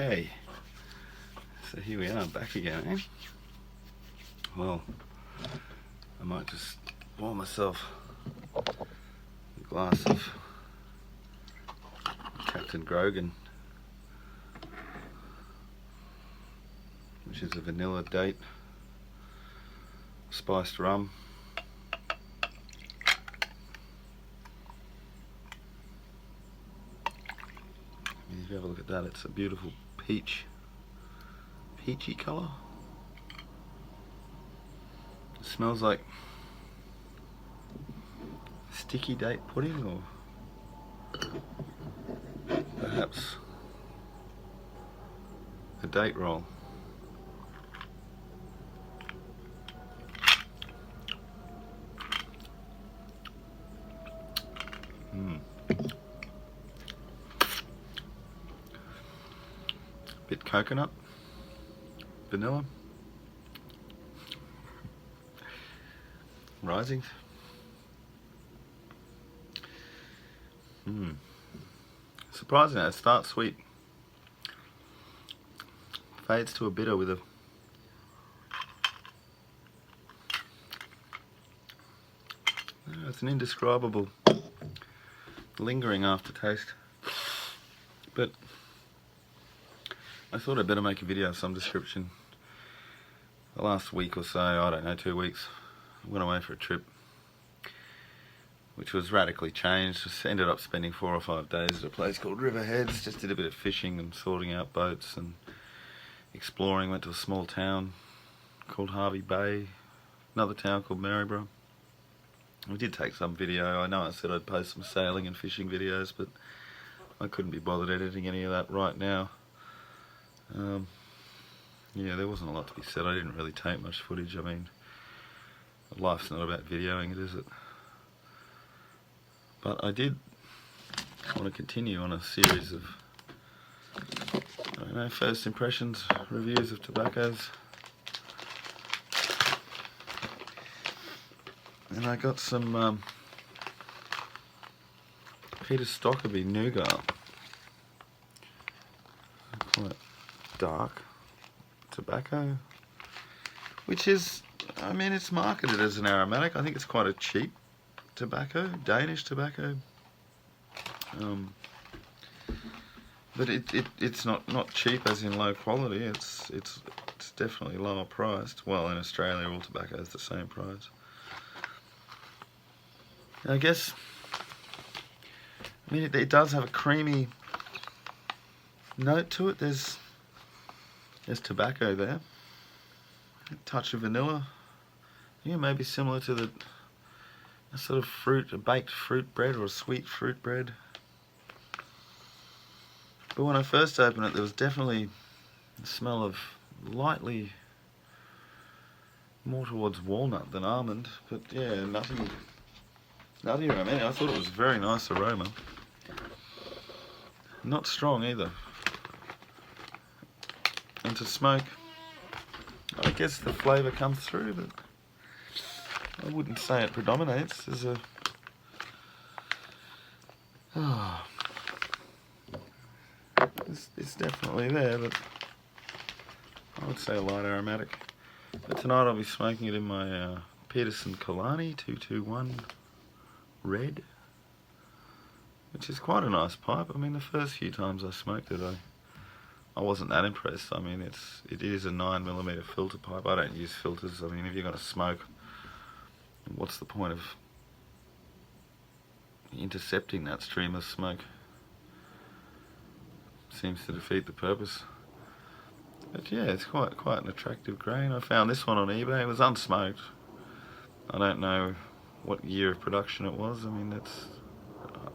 Okay, so here we are back again, eh? Well, I might just pour myself a glass of Captain Grogan, which is a vanilla date spiced rum. If you have a look at that, it's a beautiful peachy colour. It smells like sticky date pudding, or perhaps a date roll. Bit coconut, vanilla, rising. Surprisingly, it starts sweet, fades to a bitter with it's an indescribable lingering aftertaste. But I thought I'd better make a video of some description. The last week or so, I don't know, 2 weeks, I went away for a trip which was radically changed. Just ended up spending 4 or 5 days at a place called Riverheads. Just did a bit of fishing and sorting out boats and exploring. Went to a small town called Harvey Bay, another town called Maryborough. We did take some video. I know I said I'd post some sailing and fishing videos, but I couldn't be bothered editing any of that right now. Yeah, there wasn't a lot to be said. I didn't really take much footage. I mean, life's not about videoing it, is it? But I did want to continue on a series of, I don't know, first impressions, reviews of tobaccos. And I got some Peter Stokkebye Nougat, quite dark tobacco, which is, I mean, it's marketed as an aromatic. I think it's quite a cheap tobacco, Danish tobacco, but it's not cheap as in low quality. It's definitely lower priced. Well, in Australia, all tobacco is the same price. I guess, I mean, it does have a creamy note to it. There's tobacco there, a touch of vanilla. Yeah, maybe similar to a sort of fruit, a baked fruit bread or a sweet fruit bread. But when I first opened it, there was definitely a smell of lightly more towards walnut than almond. But yeah, nothing. I mean, I thought it was a very nice aroma. Not strong either. And to smoke, I guess the flavour comes through, but I wouldn't say it predominates. There's a it's definitely there, but I would say a light aromatic. But tonight I'll be smoking it in my Peterson Kalani 221 Red, which is quite a nice pipe. I mean, the first few times I smoked it, I wasn't that impressed. I mean, it is a 9mm filter pipe. I don't use filters. I mean, if you're going to smoke, what's the point of intercepting that stream of smoke? Seems to defeat the purpose. But yeah, it's quite an attractive grain. I found this one on eBay. It was unsmoked. I don't know what year of production it was. I mean,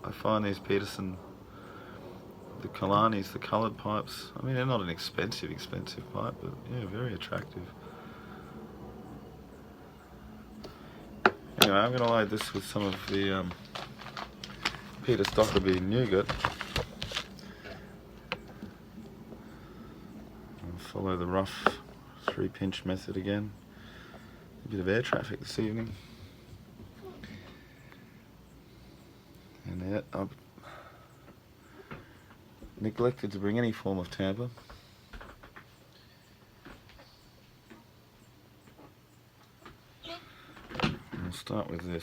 I find these Peterson, the Kalanis, the coloured pipes, I mean, they're not an expensive pipe, but yeah, very attractive. Anyway, I'm going to load this with some of the Peter Stokkebye Nougat. I'll follow the rough 3-pinch method again. A bit of air traffic this evening. And I've neglected to bring any form of tamper. start with this.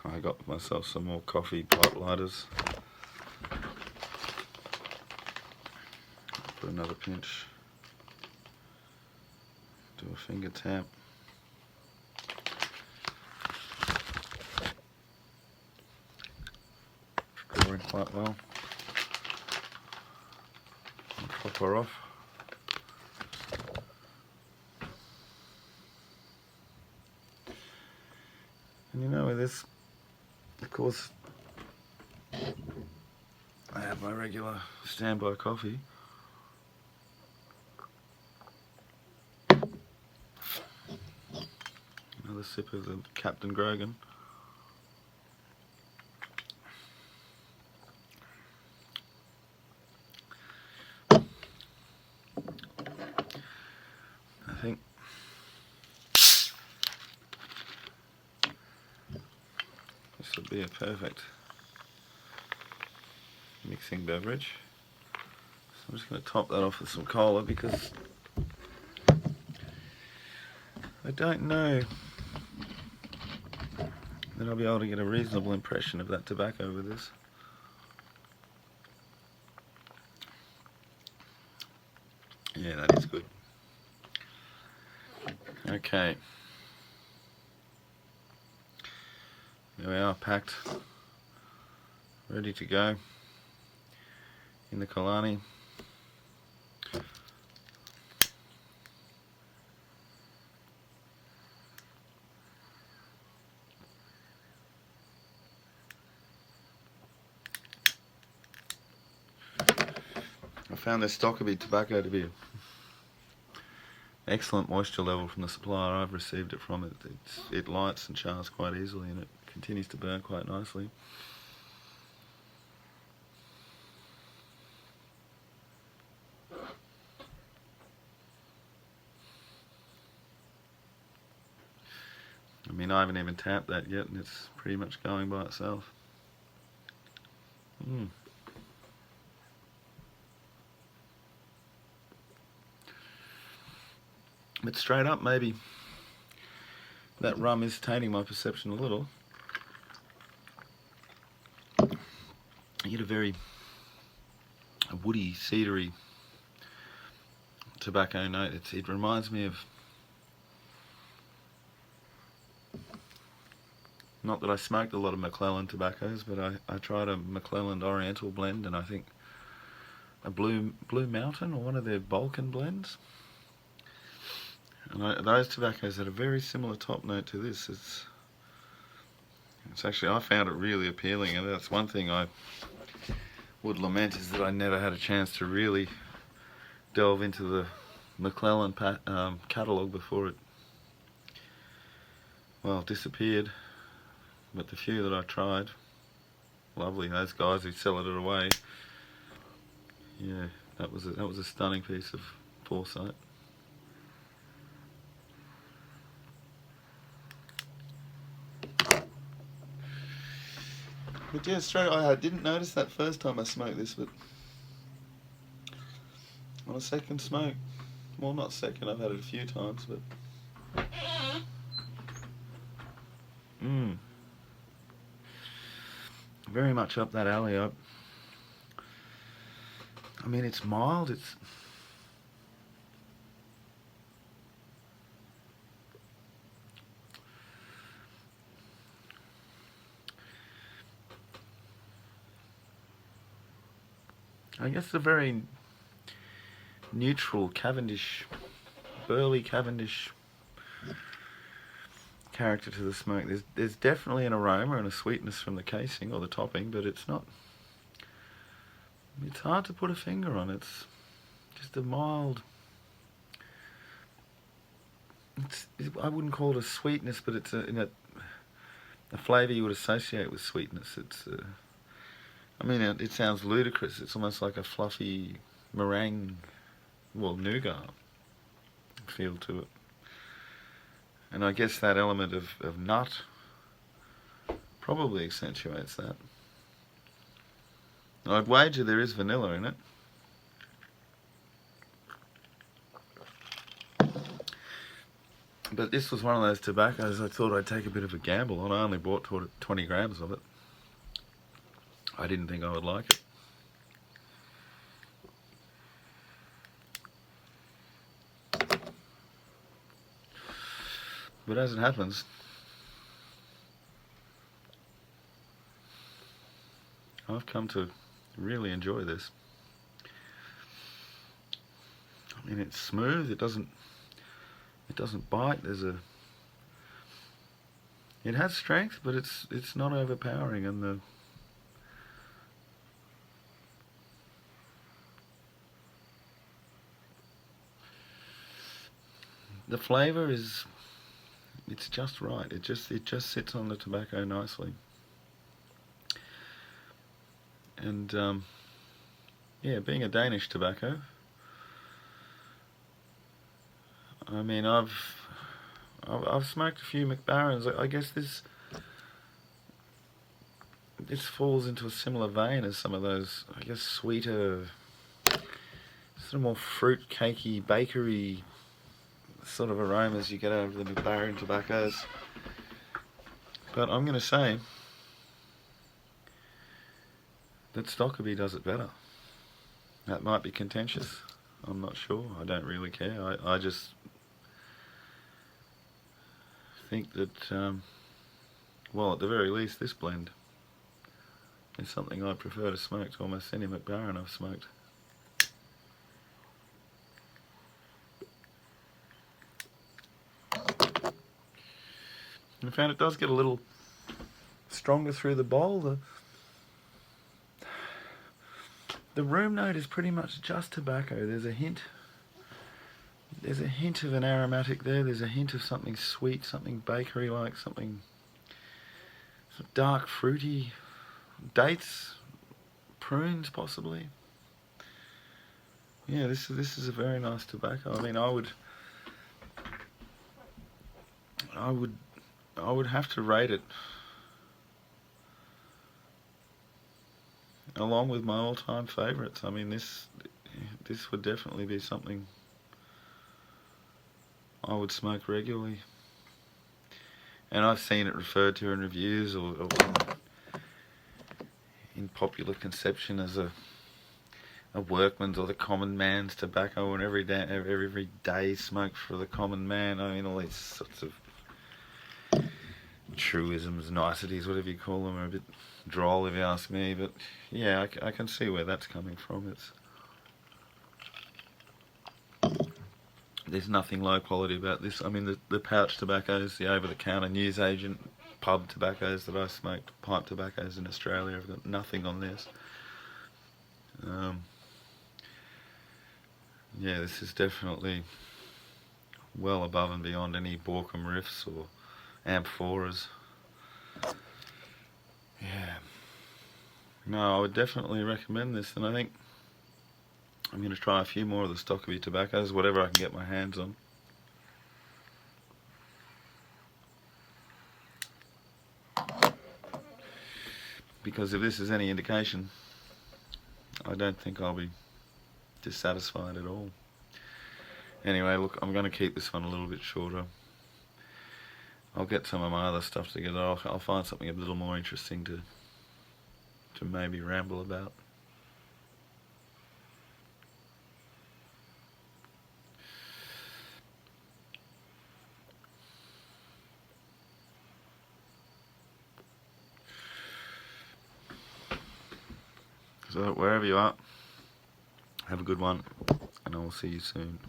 I got myself some more coffee pipe lighters. Put another pinch. Do a finger tap. Drawing quite well. And pop her off. And you know, with this, of course, I have my regular standby coffee. Another sip of the Captain Grogan. I think this would be a perfect mixing beverage. So I'm just going to top that off with some cola because I don't know that I'll be able to get a reasonable impression of that tobacco with this. Yeah, that is good. Okay. There we are, packed, ready to go in the Killarney. I found this Stokkebye tobacco to be an excellent moisture level from the supplier I've received it from. It lights and chars quite easily, and it continues to burn quite nicely. I mean, I haven't even tapped that yet, and it's pretty much going by itself. But straight up, maybe that rum is tainting my perception a little. I get a very woody, cedary tobacco note. It reminds me of, not that I smoked a lot of McClelland tobaccos, but I tried a McClelland Oriental blend, and I think a Blue Mountain, or one of their Balkan blends. And those tobaccos had a very similar top note to this. It's actually, I found it really appealing, and that's one thing I would lament, is that I never had a chance to really delve into the McClelland catalogue before it, well, disappeared. But the few that I tried, lovely. Those guys who sell it away, yeah, that was a stunning piece of foresight. But yeah, straight away, I didn't notice that first time I smoked this, but on a second smoke, well, not second, I've had it a few times, but very much up that alley. I mean, it's mild, I guess a very neutral Cavendish, burly Cavendish character to the smoke. There's definitely an aroma and a sweetness from the casing or the topping, but it's hard to put a finger on. It's just a mild, I wouldn't call it a sweetness, but it's a flavour you would associate with sweetness. I mean, it sounds ludicrous. It's almost like a fluffy meringue, well, nougat feel to it. And I guess that element of nut probably accentuates that. I'd wager there is vanilla in it. But this was one of those tobaccos I thought I'd take a bit of a gamble on. I only bought 20 grams of it. I didn't think I would like it. But as it happens, I've come to really enjoy this. I mean, it's smooth, it doesn't bite. It has strength, but it's not overpowering, and the flavour it's just right. It just sits on the tobacco nicely. And yeah, being a Danish tobacco, I mean, I've smoked a few McBarons. I guess this falls into a similar vein as some of those, I guess, sweeter, sort of more fruit cakey, bakery sort of aromas you get out of the McBaron tobaccos. But I'm going to say that Stokkebye does it better. That might be contentious. I'm not sure. I don't really care. I just think that, well, at the very least, this blend is something I prefer to smoke to almost any McBaron I've smoked. I found it does get a little stronger through the bowl. The room note is pretty much just tobacco. There's a hint of an aromatic there. There's a hint of something sweet, something bakery-like, something sort of dark, fruity, dates, prunes possibly. Yeah, this is a very nice tobacco. I mean, I would have to rate it along with my all-time favourites. I mean, this would definitely be something I would smoke regularly. And I've seen it referred to in reviews or in popular conception as a workman's or the common man's tobacco, and every day smoke for the common man. I mean, all these sorts of truisms, niceties, whatever you call them, are a bit droll if you ask me. But yeah, I can see where that's coming from. There's nothing low quality about this. I mean, the pouch tobaccos, the over-the-counter newsagent pub tobaccos that I smoked, pipe tobaccos in Australia, I've got nothing on this. Yeah, this is definitely well above and beyond any Borkum riffs or amphoras. Yeah. No, I would definitely recommend this, and I think I'm going to try a few more of the Stokkebye tobaccos, whatever I can get my hands on. Because if this is any indication, I don't think I'll be dissatisfied at all. Anyway, look, I'm going to keep this one a little bit shorter. I'll get some of my other stuff together. I'll find something a little more interesting to maybe ramble about. So wherever you are, have a good one, and I will see you soon.